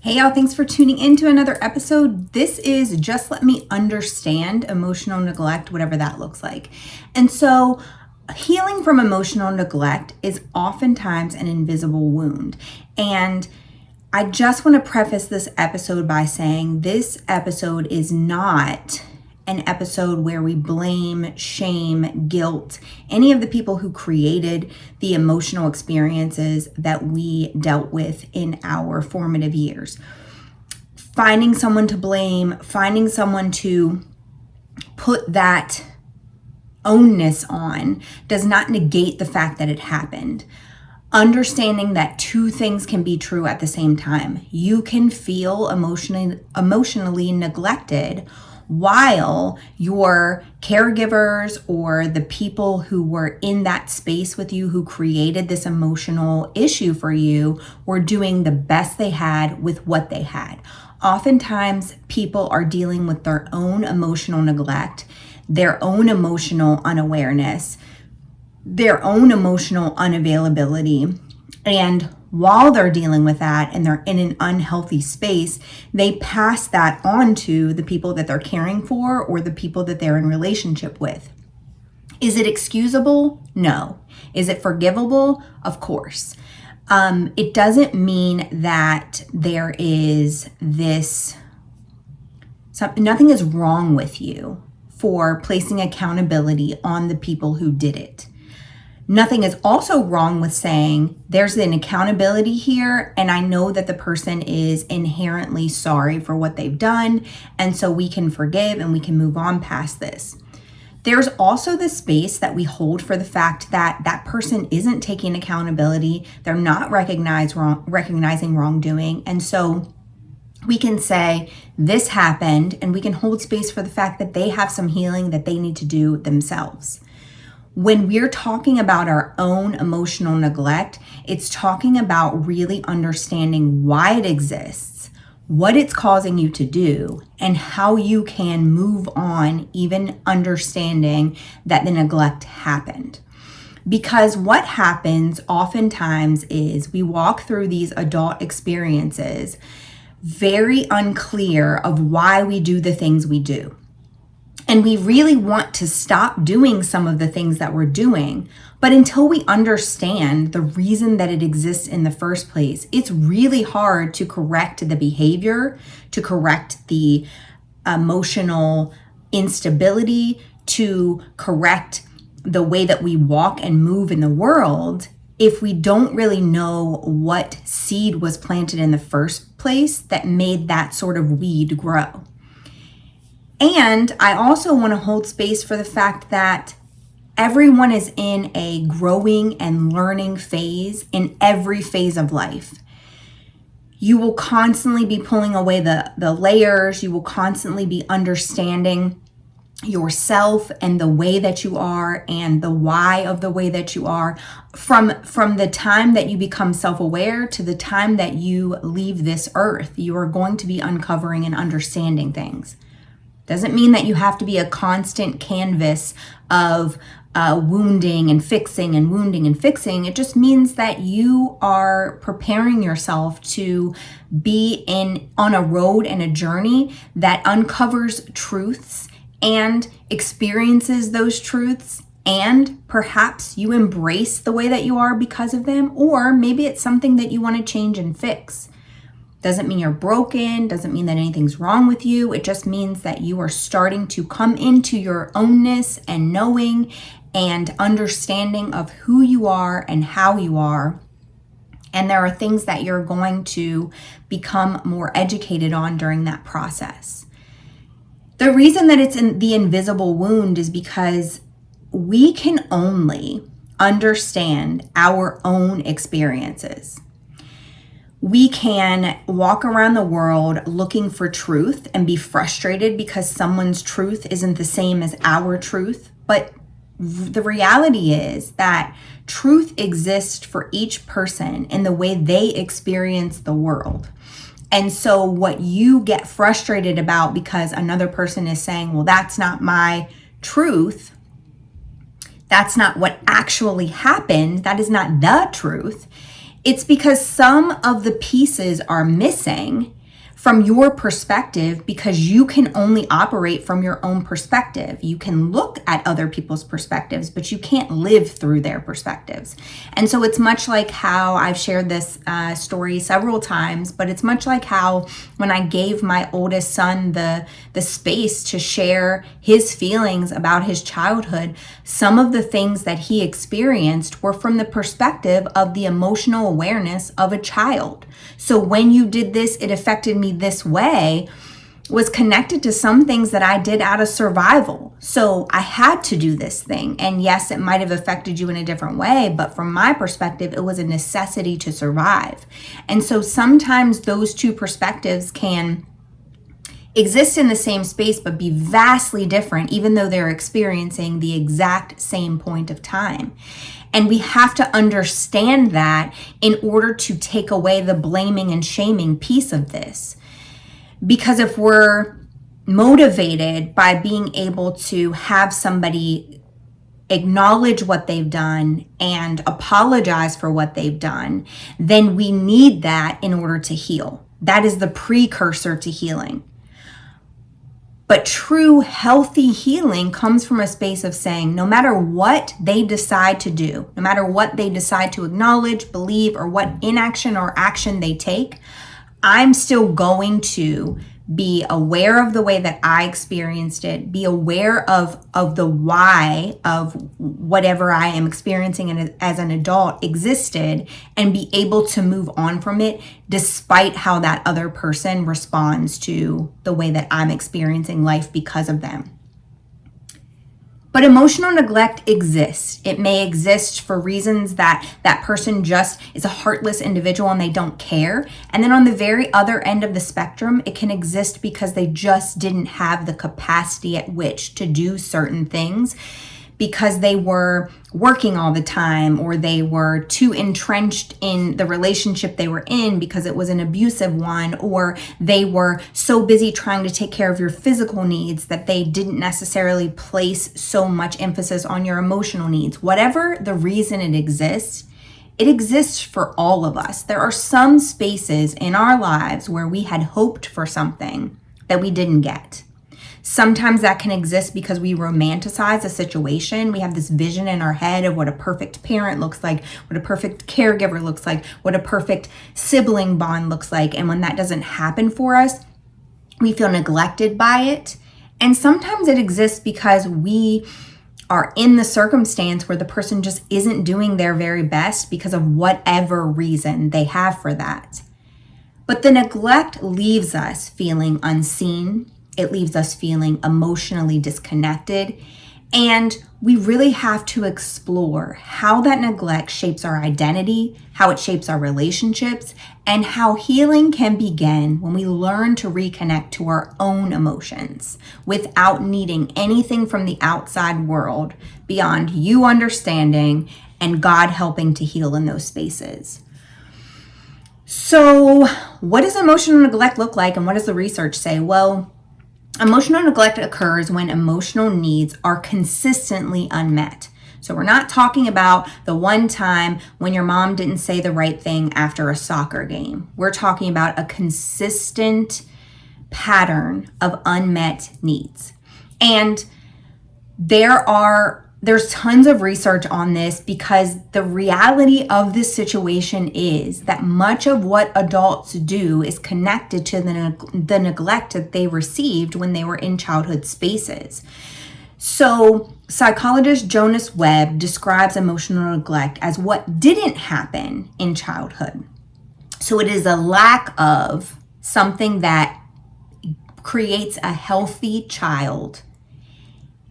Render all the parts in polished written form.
Hey y'all, thanks for tuning in to another episode. This is Just Let Me Understand Emotional Neglect, whatever that looks like. And so healing from emotional neglect is oftentimes an invisible wound. And I just want to preface this episode by saying this episode is not an episode where we blame, shame, guilt, any of the people who created the emotional experiences that we dealt with in our formative years. Finding someone to blame, finding someone to put that ownness on does not negate the fact that it happened. Understanding that two things can be true at the same time. You can feel emotionally neglected while your caregivers or the people who were in that space with you, who created this emotional issue for you, were doing the best they had with what they had. Oftentimes, people are dealing with their own emotional neglect, their own emotional unawareness, their own emotional unavailability. And while they're dealing with that and they're in an unhealthy space, they pass that on to the people that they're caring for or the people that they're in relationship with. Is it excusable? No. Is it forgivable? Of course. It doesn't mean that there is nothing is wrong with you for placing accountability on the people who did it. Nothing is also wrong with saying there's an accountability here, and I know that the person is inherently sorry for what they've done, and so we can forgive and we can move on past this. There's also the space that we hold for the fact that that person isn't taking accountability, they're not recognizing wrongdoing, and so we can say this happened, and we can hold space for the fact that they have some healing that they need to do themselves. When we're talking about our own emotional neglect, it's talking about really understanding why it exists, what it's causing you to do, and how you can move on, even understanding that the neglect happened. Because what happens oftentimes is we walk through these adult experiences very unclear of why we do the things we do. And we really want to stop doing some of the things that we're doing. But until we understand the reason that it exists in the first place, it's really hard to correct the behavior, to correct the emotional instability, to correct the way that we walk and move in the world if we don't really know what seed was planted in the first place that made that sort of weed grow. And I also want to hold space for the fact that everyone is in a growing and learning phase in every phase of life. You will constantly be pulling away the layers. You will constantly be understanding yourself and the way that you are and the why of the way that you are from the time that you become self-aware to the time that you leave this earth. You are going to be uncovering and understanding things. Doesn't mean that you have to be a constant canvas of wounding and fixing and wounding and fixing. It just means that you are preparing yourself to be on a road and a journey that uncovers truths and experiences those truths, and perhaps you embrace the way that you are because of them, or maybe it's something that you want to change and fix. Doesn't mean you're broken, doesn't mean that anything's wrong with you. It just means that you are starting to come into your ownness and knowing and understanding of who you are and how you are. And there are things that you're going to become more educated on during that process. The reason that it's in the invisible wound is because we can only understand our own experiences. We can walk around the world looking for truth and be frustrated because someone's truth isn't the same as our truth. But the reality is that truth exists for each person in the way they experience the world. And so what you get frustrated about because another person is saying, well, that's not my truth, that's not what actually happened, that is not the truth, it's because some of the pieces are missing from your perspective, because you can only operate from your own perspective. You can look at other people's perspectives, but you can't live through their perspectives. And so it's much like how I've shared this story several times, but it's much like how when I gave my oldest son the space to share his feelings about his childhood, some of the things that he experienced were from the perspective of the emotional awareness of a child. So when you did this, it affected me this way, was connected to some things that I did out of survival. So I had to do this thing. And yes, it might have affected you in a different way, but from my perspective, it was a necessity to survive. And so sometimes those two perspectives can exist in the same space, but be vastly different, even though they're experiencing the exact same point of time. And we have to understand that in order to take away the blaming and shaming piece of this. Because if we're motivated by being able to have somebody acknowledge what they've done and apologize for what they've done, then we need that in order to heal. That is the precursor to healing. But true healthy healing comes from a space of saying, no matter what they decide to do, no matter what they decide to acknowledge, believe, or what inaction or action they take, I'm still going to be aware of the way that I experienced it, be aware of the why of whatever I am experiencing as an adult existed, and be able to move on from it despite how that other person responds to the way that I'm experiencing life because of them. But emotional neglect exists. It may exist for reasons that that person just is a heartless individual and they don't care. And then on the very other end of the spectrum, it can exist because they just didn't have the capacity at which to do certain things, because they were working all the time, or they were too entrenched in the relationship they were in because it was an abusive one, or they were so busy trying to take care of your physical needs that they didn't necessarily place so much emphasis on your emotional needs. Whatever the reason it exists for all of us. There are some spaces in our lives where we had hoped for something that we didn't get. Sometimes that can exist because we romanticize a situation. We have this vision in our head of what a perfect parent looks like, what a perfect caregiver looks like, what a perfect sibling bond looks like. And when that doesn't happen for us, we feel neglected by it. And sometimes it exists because we are in the circumstance where the person just isn't doing their very best because of whatever reason they have for that. But the neglect leaves us feeling unseen. It leaves us feeling emotionally disconnected. And we really have to explore how that neglect shapes our identity, how it shapes our relationships, and how healing can begin when we learn to reconnect to our own emotions without needing anything from the outside world beyond you understanding and God helping to heal in those spaces. So, what does emotional neglect look like, and what does the research say? Well, emotional neglect occurs when emotional needs are consistently unmet. So we're not talking about the one time when your mom didn't say the right thing after a soccer game. We're talking about a consistent pattern of unmet needs. And there's tons of research on this, because the reality of this situation is that much of what adults do is connected to the neglect that they received when they were in childhood spaces. So psychologist Jonice Webb describes emotional neglect as what didn't happen in childhood. So it is a lack of something that creates a healthy child,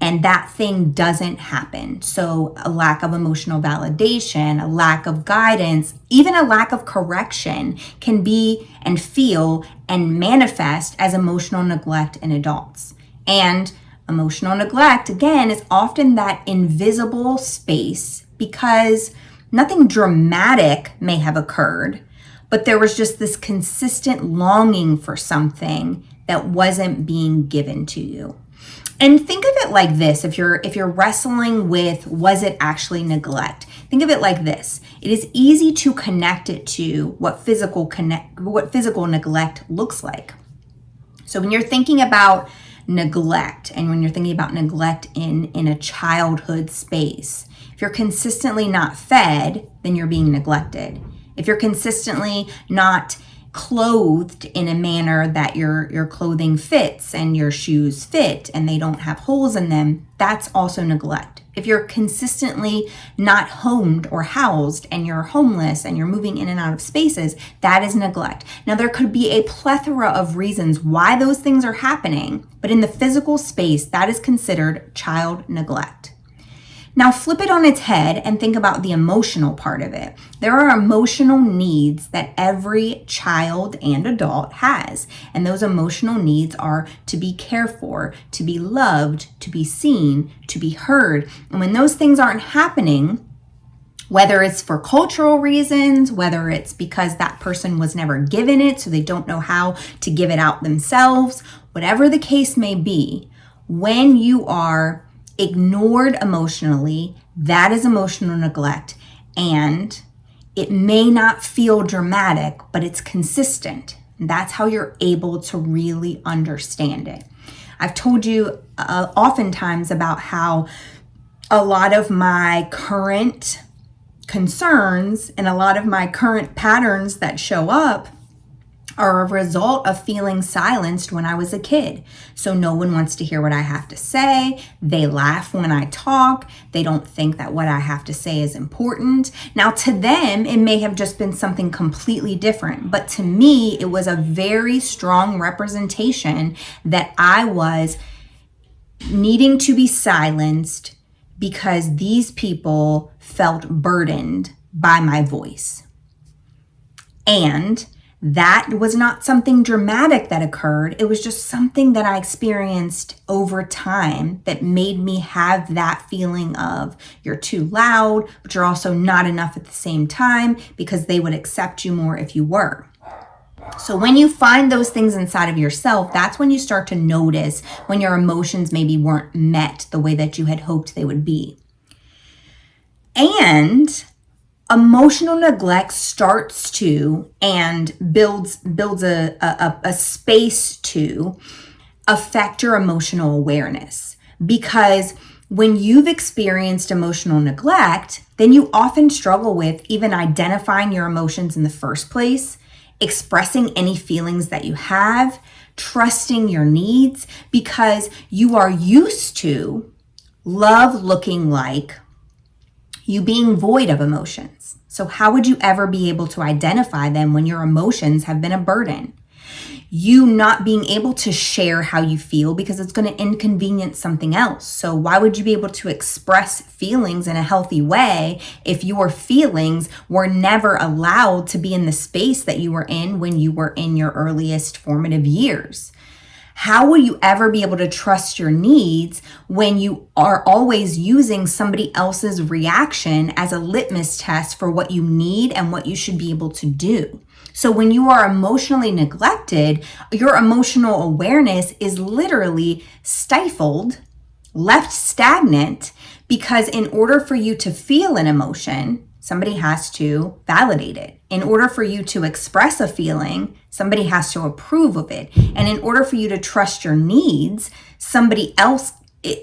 and that thing doesn't happen. So a lack of emotional validation, a lack of guidance, even a lack of correction can be and feel and manifest as emotional neglect in adults. And emotional neglect, again, is often that invisible space because nothing dramatic may have occurred, but there was just this consistent longing for something that wasn't being given to you. And think of it like this, if you're wrestling with, was it actually neglect? Think of it like this. It is easy to connect it to what physical neglect looks like. So when you're thinking about neglect, and when you're thinking about neglect in a childhood space, if you're consistently not fed, then you're being neglected. If you're consistently not clothed in a manner that your clothing fits and your shoes fit and they don't have holes in them, that's also neglect. If you're consistently not homed or housed and you're homeless and you're moving in and out of spaces, that is neglect. Now, there could be a plethora of reasons why those things are happening, but in the physical space, that is considered child neglect. Now flip it on its head and think about the emotional part of it. There are emotional needs that every child and adult has. And those emotional needs are to be cared for, to be loved, to be seen, to be heard. And when those things aren't happening, whether it's for cultural reasons, whether it's because that person was never given it, so they don't know how to give it out themselves, whatever the case may be, when you are ignored emotionally, that is emotional neglect. And it may not feel dramatic, but it's consistent. And that's how you're able to really understand it. I've told you oftentimes about how a lot of my current concerns and a lot of my current patterns that show up are a result of feeling silenced when I was a kid. So no one wants to hear what I have to say. They laugh when I talk. They don't think that what I have to say is important. Now, to them, it may have just been something completely different. But to me, it was a very strong representation that I was needing to be silenced because these people felt burdened by my voice. And that was not something dramatic that occurred. It was just something that I experienced over time that made me have that feeling of you're too loud, but you're also not enough at the same time because they would accept you more if you were. So when you find those things inside of yourself, that's when you start to notice when your emotions maybe weren't met the way that you had hoped they would be. And emotional neglect starts to and builds a space to affect your emotional awareness. Because when you've experienced emotional neglect, then you often struggle with even identifying your emotions in the first place, expressing any feelings that you have, trusting your needs, because you are used to love looking like you being void of emotions. So how would you ever be able to identify them when your emotions have been a burden? You not being able to share how you feel because it's going to inconvenience something else. So why would you be able to express feelings in a healthy way if your feelings were never allowed to be in the space that you were in when you were in your earliest formative years? How will you ever be able to trust your needs when you are always using somebody else's reaction as a litmus test for what you need and what you should be able to do? So when you are emotionally neglected, your emotional awareness is literally stifled, left stagnant, because in order for you to feel an emotion, somebody has to validate it. In order for you to express a feeling, somebody has to approve of it. And in order for you to trust your needs, somebody else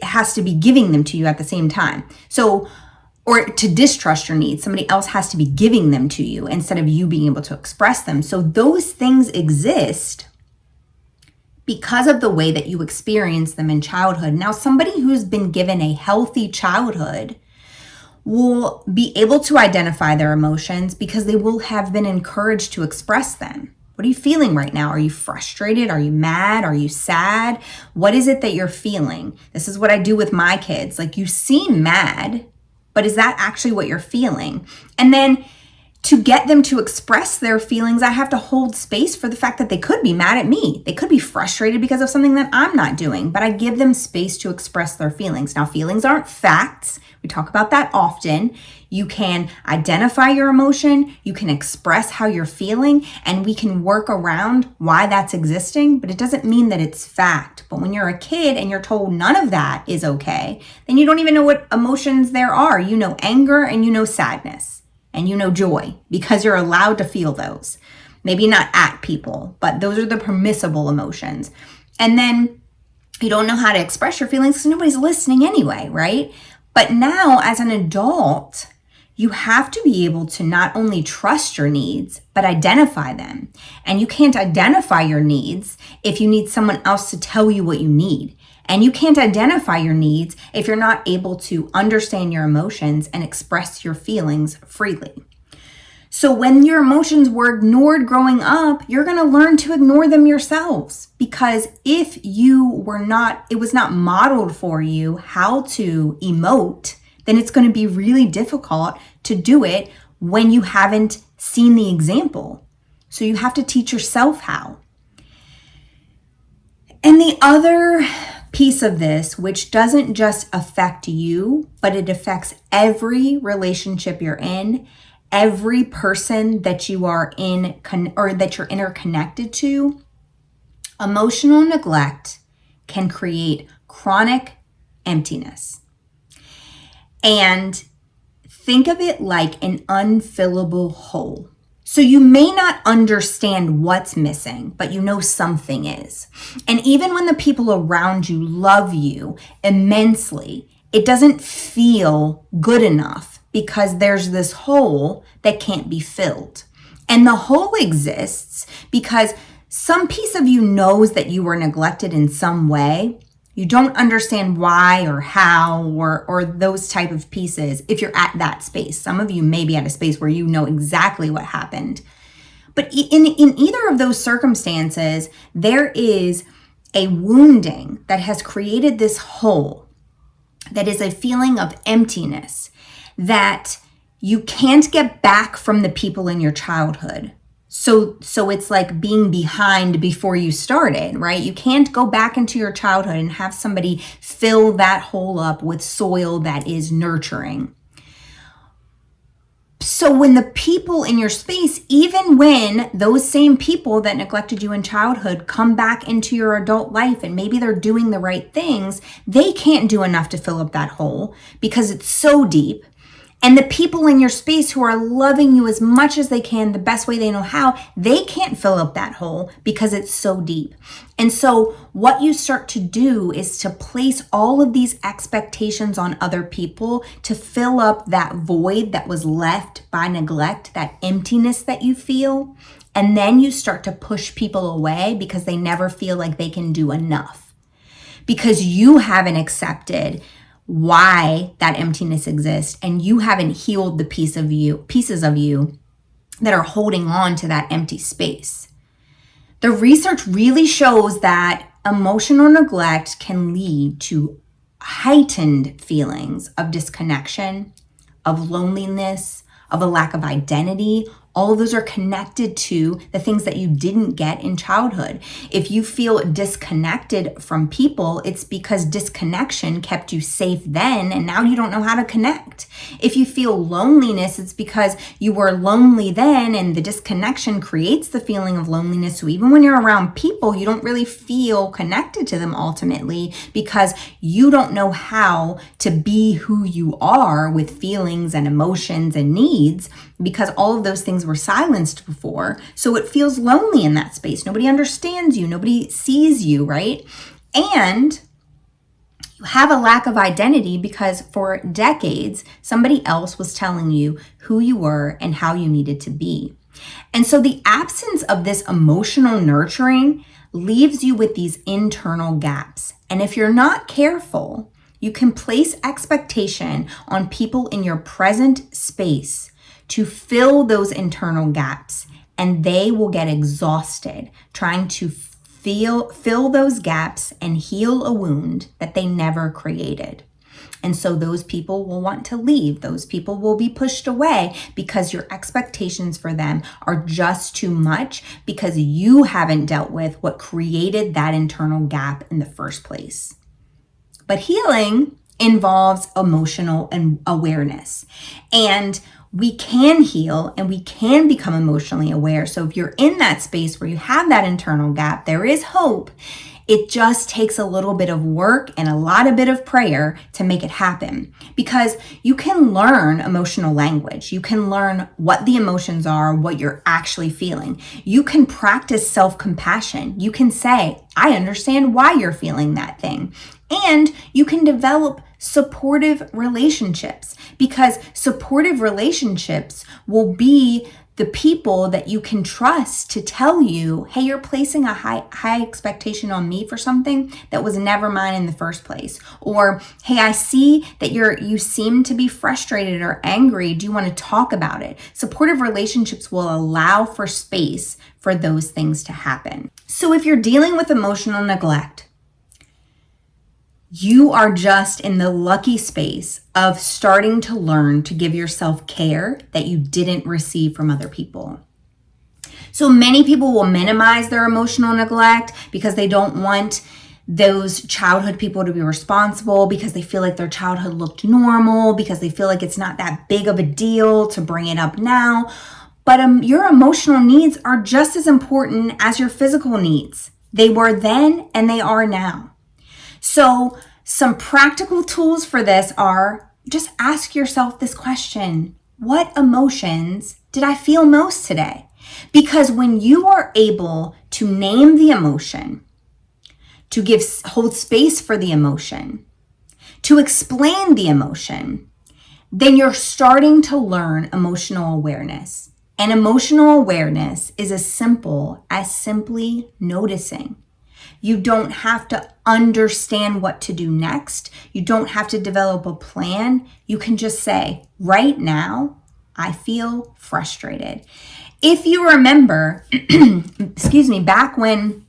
has to be giving them to you at the same time. So, or to distrust your needs, somebody else has to be giving them to you instead of you being able to express them. So those things exist because of the way that you experience them in childhood. Now, somebody who's been given a healthy childhood will be able to identify their emotions because they will have been encouraged to express them. What are you feeling right now? Are you frustrated? Are you mad? Are you sad? What is it that you're feeling? This is what I do with my kids. Like, you seem mad, but is that actually what you're feeling? And then to get them to express their feelings, I have to hold space for the fact that they could be mad at me. They could be frustrated because of something that I'm not doing, but I give them space to express their feelings. Now, feelings aren't facts. We talk about that often. You can identify your emotion, you can express how you're feeling, and we can work around why that's existing, but it doesn't mean that it's fact. But when you're a kid and you're told none of that is okay, then you don't even know what emotions there are. You know anger and you know sadness and you know joy because you're allowed to feel those. Maybe not at people, but those are the permissible emotions. And then you don't know how to express your feelings because nobody's listening anyway, right? But now as an adult, you have to be able to not only trust your needs, but identify them. And you can't identify your needs if you need someone else to tell you what you need. And you can't identify your needs if you're not able to understand your emotions and express your feelings freely. So when your emotions were ignored growing up, you're going to learn to ignore them yourselves. Because if it was not modeled for you how to emote, then it's going to be really difficult to do it when you haven't seen the example. So you have to teach yourself how. And the other piece of this, which doesn't just affect you, but it affects every relationship you're in, every person that you are in or that you're interconnected to, emotional neglect can create chronic emptiness. And think of it like an unfillable hole. So you may not understand what's missing, but you know something is. And even when the people around you love you immensely, it doesn't feel good enough because there's this hole that can't be filled. And the hole exists because some piece of you knows that you were neglected in some way. You don't understand why or how or those type of pieces if you're at that space. Some of you may be at a space where you know exactly what happened. But in either of those circumstances, there is a wounding that has created this hole that is a feeling of emptiness that you can't get back from the people in your childhood. So it's like being behind before you started, right? You can't go back into your childhood and have somebody fill that hole up with soil that is nurturing. So when the people in your space, even when those same people that neglected you in childhood come back into your adult life and maybe they're doing the right things, they can't do enough to fill up that hole because it's so deep. And the people in your space who are loving you as much as they can, the best way they know how, they can't fill up that hole because it's so deep. And so what you start to do is to place all of these expectations on other people to fill up that void that was left by neglect, that emptiness that you feel. And then you start to push people away because they never feel like they can do enough. Because you haven't accepted why that emptiness exists, and you haven't healed the pieces of you that are holding on to that empty space. The research really shows that emotional neglect can lead to heightened feelings of disconnection, of loneliness, of a lack of identity. All of those are connected to the things that you didn't get in childhood. If you feel disconnected from people, it's because disconnection kept you safe then, and now you don't know how to connect. If you feel loneliness, it's because you were lonely then, and the disconnection creates the feeling of loneliness. So even when you're around people, you don't really feel connected to them ultimately because you don't know how to be who you are with feelings and emotions and needs, because all of those things were silenced before. So it feels lonely in that space. Nobody understands you. Nobody sees you, right? And you have a lack of identity because for decades, somebody else was telling you who you were and how you needed to be. And so the absence of this emotional nurturing leaves you with these internal gaps. And if you're not careful, you can place expectation on people in your present space to fill those internal gaps, and they will get exhausted trying to fill those gaps and heal a wound that they never created. And so those people will want to leave. Those people will be pushed away because your expectations for them are just too much because you haven't dealt with what created that internal gap in the first place. But healing involves emotional awareness. And we can heal and we can become emotionally aware. So if you're in that space where you have that internal gap, there is hope It just takes a little bit of work and a lot of bit of prayer to make it happen, because you can learn emotional language. You can learn what the emotions are, what you're actually feeling. You can practice self-compassion. You can say, I understand why you're feeling that thing. And you can develop supportive relationships, because supportive relationships will be the people that you can trust to tell you, hey, you're placing a high expectation on me for something that was never mine in the first place. Or, hey, I see that you seem to be frustrated or angry. Do you want to talk about it? Supportive relationships will allow for space for those things to happen. So if you're dealing with emotional neglect, you are just in the lucky space of starting to learn to give yourself care that you didn't receive from other people. So many people will minimize their emotional neglect because they don't want those childhood people to be responsible, because they feel like their childhood looked normal, because they feel like it's not that big of a deal to bring it up now. But your emotional needs are just as important as your physical needs. They were then and they are now. So some practical tools for this are, just ask yourself this question: what emotions did I feel most today? Because when you are able to name the emotion, to hold space for the emotion, to explain the emotion, then you're starting to learn emotional awareness. And emotional awareness is as simple as simply noticing. You don't have to understand what to do next. You don't have to develop a plan. You can just say, right now, I feel frustrated. If you remember, back when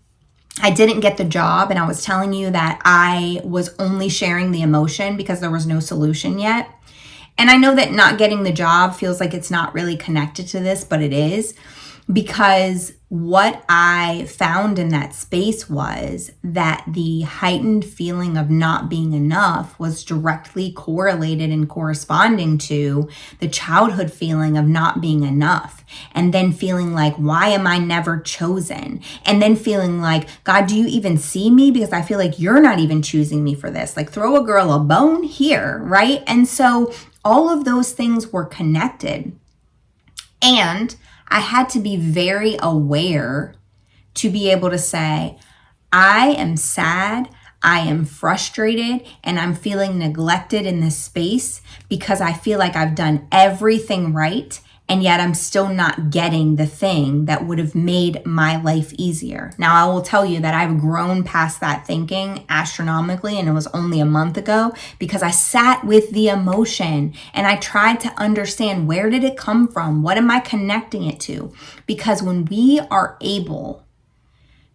I didn't get the job and I was telling you that I was only sharing the emotion because there was no solution yet. And I know that not getting the job feels like it's not really connected to this, but it is. Because what I found in that space was that the heightened feeling of not being enough was directly correlated and corresponding to the childhood feeling of not being enough. And then feeling like, why am I never chosen? And then feeling like, God, do you even see me? Because I feel like you're not even choosing me for this. Like, throw a girl a bone here, right? And so all of those things were connected. And I had to be very aware to be able to say, I am sad, I am frustrated, and I'm feeling neglected in this space because I feel like I've done everything right, and yet I'm still not getting the thing that would have made my life easier. Now, I will tell you that I've grown past that thinking astronomically, and it was only a month ago, because I sat with the emotion and I tried to understand, where did it come from? What am I connecting it to? Because when we are able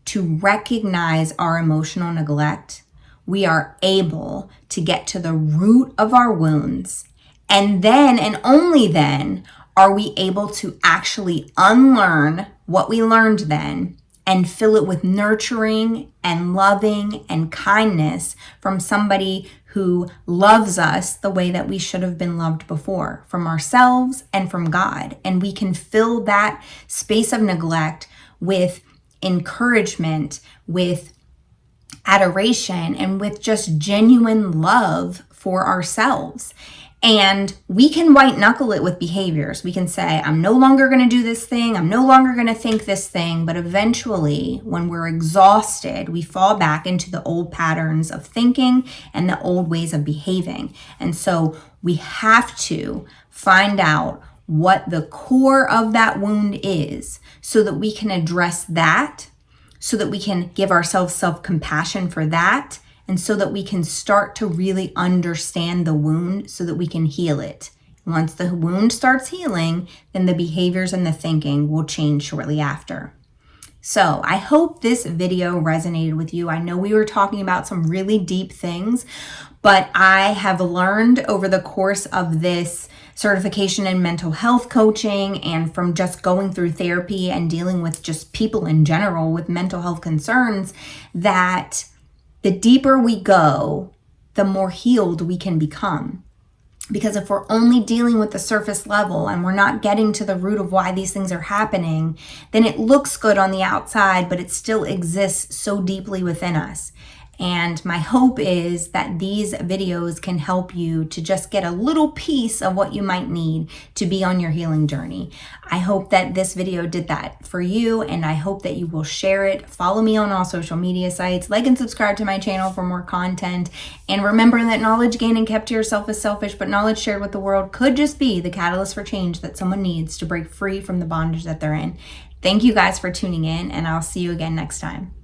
to recognize our emotional neglect, we are able to get to the root of our wounds. And then, and only then, are we able to actually unlearn what we learned then and fill it with nurturing and loving and kindness from somebody who loves us the way that we should have been loved before, from ourselves and from God. And we can fill that space of neglect with encouragement, with adoration, and with just genuine love for ourselves. And we can white knuckle it with behaviors. We can say, I'm no longer going to do this thing. I'm no longer going to think this thing. But eventually, when we're exhausted, we fall back into the old patterns of thinking and the old ways of behaving. And so we have to find out what the core of that wound is so that we can address that, so that we can give ourselves self-compassion for that, and so that we can start to really understand the wound so that we can heal it. Once the wound starts healing, then the behaviors and the thinking will change shortly after. So I hope this video resonated with you. I know we were talking about some really deep things, but I have learned over the course of this certification in mental health coaching and from just going through therapy and dealing with just people in general with mental health concerns, that the deeper we go, the more healed we can become. Because if we're only dealing with the surface level and we're not getting to the root of why these things are happening, then it looks good on the outside, but it still exists so deeply within us. And my hope is that these videos can help you to just get a little piece of what you might need to be on your healing journey. I hope that this video did that for you, and I hope that you will share it. Follow me on all social media sites, like and subscribe to my channel for more content. And remember that knowledge gained and kept to yourself is selfish, but knowledge shared with the world could just be the catalyst for change that someone needs to break free from the bondage that they're in. Thank you guys for tuning in, and I'll see you again next time.